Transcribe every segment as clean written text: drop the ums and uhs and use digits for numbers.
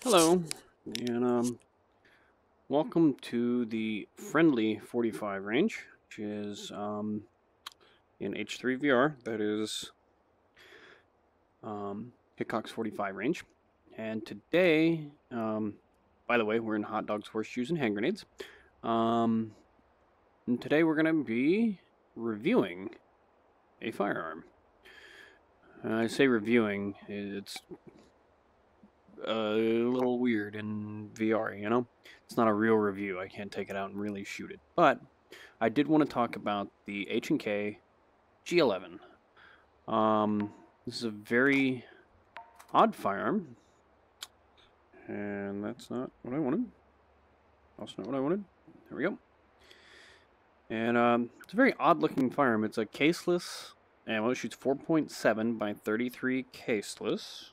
Hello, and welcome to the friendly 45 range, which is in H3VR. That is Hickok's 45 range. And today, by the way, we're in hot dogs, horseshoes, and hand grenades. And today we're going to be reviewing a firearm. I say reviewing, it's a little weird in VR, you know? It's not a real review. I can't take it out and really shoot it. But I did want to talk about the HK G11. This is a very odd firearm. And that's not what I wanted. Also not what I wanted. There we go. And it's a very odd looking firearm. It's a caseless ammo. It shoots 4.7 by 33 caseless.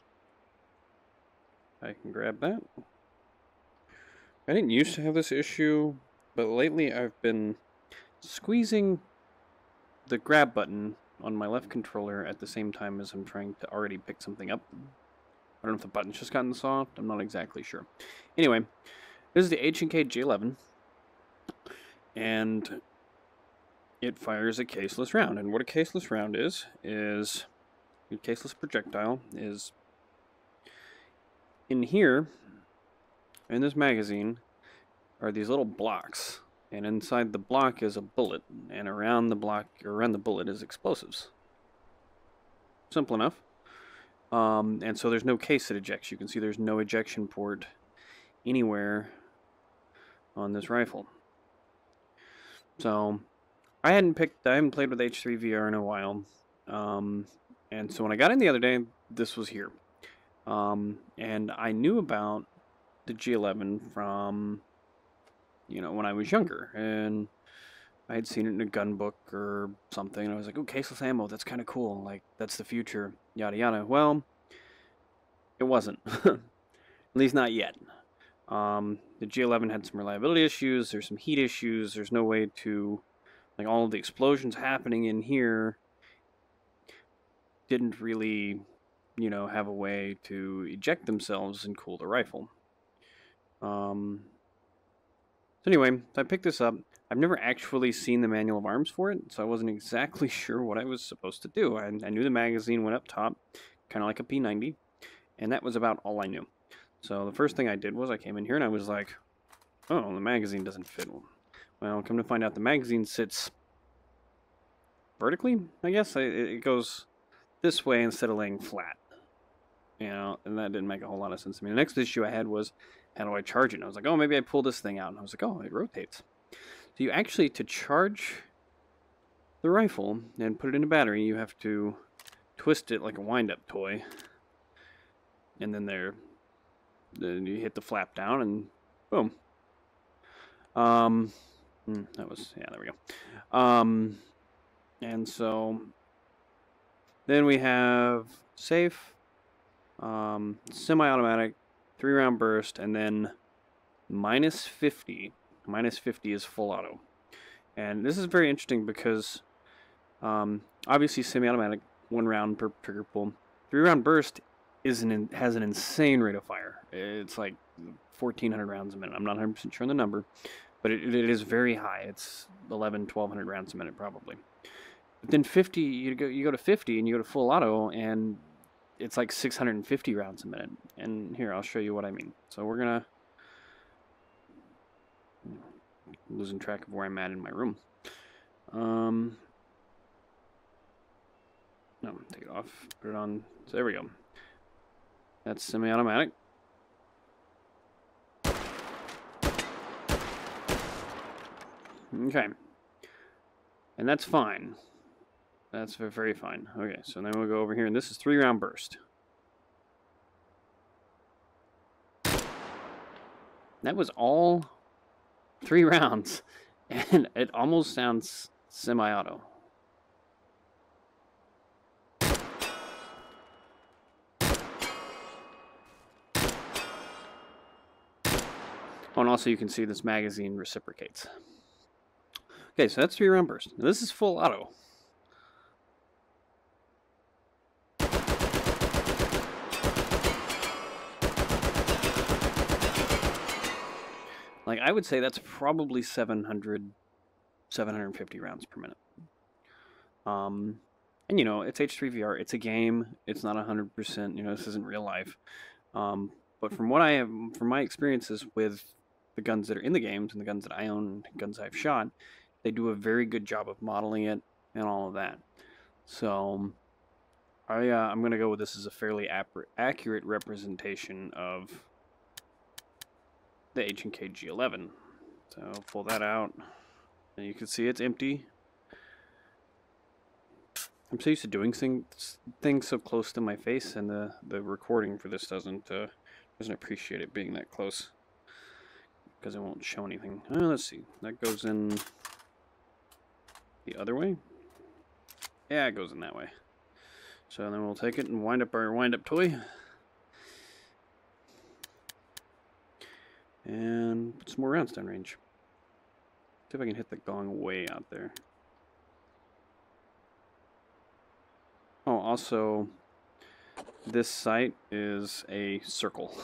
I can grab that. I didn't used to have this issue, but lately I've been squeezing the grab button on my left controller at the same time as I'm trying to already pick something up. I don't know if the button's just gotten soft. I'm not exactly sure. Anyway, this is the HK G11, and it fires a caseless round. And what a caseless round is a caseless projectile is in here, in this magazine, are these little blocks, and inside the block is a bullet, and around the block, or around the bullet, is explosives. Simple enough. And so there's no case that ejects. You can see there's no ejection port anywhere on this rifle. So I haven't played with H3VR in a while, and so when I got in the other day, this was here. And I knew about the G11 from, when I was younger, and I had seen it in a gun book or something, and I was like, oh, caseless ammo, that's kind of cool, like, that's the future, yada yada. Well, it wasn't. At least not yet. The G11 had some reliability issues, there's some heat issues, there's no way to, like, all of the explosions happening in here didn't really have a way to eject themselves and cool the rifle. So anyway, I picked this up. I've never actually seen the manual of arms for it, so I wasn't exactly sure what I was supposed to do. I knew the magazine went up top, kind of like a P90, and that was about all I knew. So the first thing I did was I came in here and I was like, oh, the magazine doesn't fit. Well, come to find out the magazine sits vertically, I guess. It goes this way instead of laying flat. And that didn't make a whole lot of sense to me. The next issue I had was, how do I charge it? And I was like, oh, maybe I pull this thing out. And I was like, oh, it rotates. So you actually, to charge the rifle and put it in a battery, you have to twist it like a wind-up toy. And then then you hit the flap down and boom. That was, yeah, there we go. And so then we have safe, semi-automatic, 3-round burst, and then minus 50. Minus 50 is full auto. And this is very interesting because obviously semi-automatic, 1 round per trigger pull. 3-round burst has an insane rate of fire. It's like 1,400 rounds a minute. I'm not 100% sure on the number, but it is very high. It's 1,200 rounds a minute probably. But then 50, you go to 50 and you go to full auto, and it's like 650 rounds a minute. And here, I'll show you what I mean. So we're gonna, losing track of where I'm at in my room. No, take it off, put it on. So there we go. That's semi-automatic. Okay. And that's fine. That's very fine. Okay, so then we'll go over here, and this is 3-round burst. That was all 3 rounds, and it almost sounds semi-auto. Oh, and also you can see this magazine reciprocates. Okay, so that's 3-round burst. Now this is full auto. like, I would say that's probably 700, 750 rounds per minute. And you know, it's H3VR. It's a game. It's not 100%. You know, this isn't real life. But from what I have, from my experiences with the guns that are in the games and the guns that I own, and guns I've shot, they do a very good job of modeling it and all of that. So I'm gonna go with this as a fairly accurate representation of the HK G11. So pull that out, and you can see it's empty. I'm so used to doing things so close to my face, and the recording for this doesn't appreciate it being that close because it won't show anything. Let's see. That goes in the other way. Yeah, it goes in that way. So then we'll take it and wind up our wind-up toy. And put some more rounds down range. See if I can hit the gong way out there. Oh, also, this sight is a circle,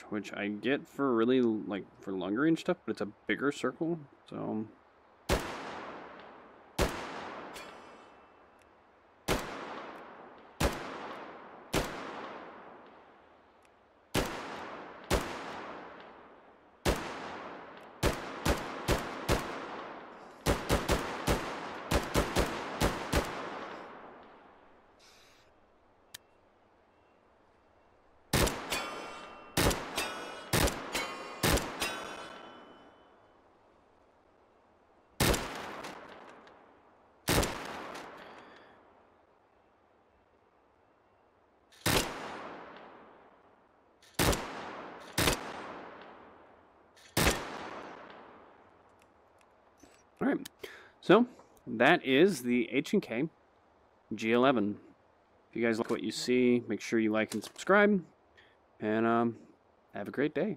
which I get for really, like, for longer range stuff, but it's a bigger circle, so... Alright, so that is the H&K G11. If you guys like what you see, make sure you like and subscribe, and have a great day.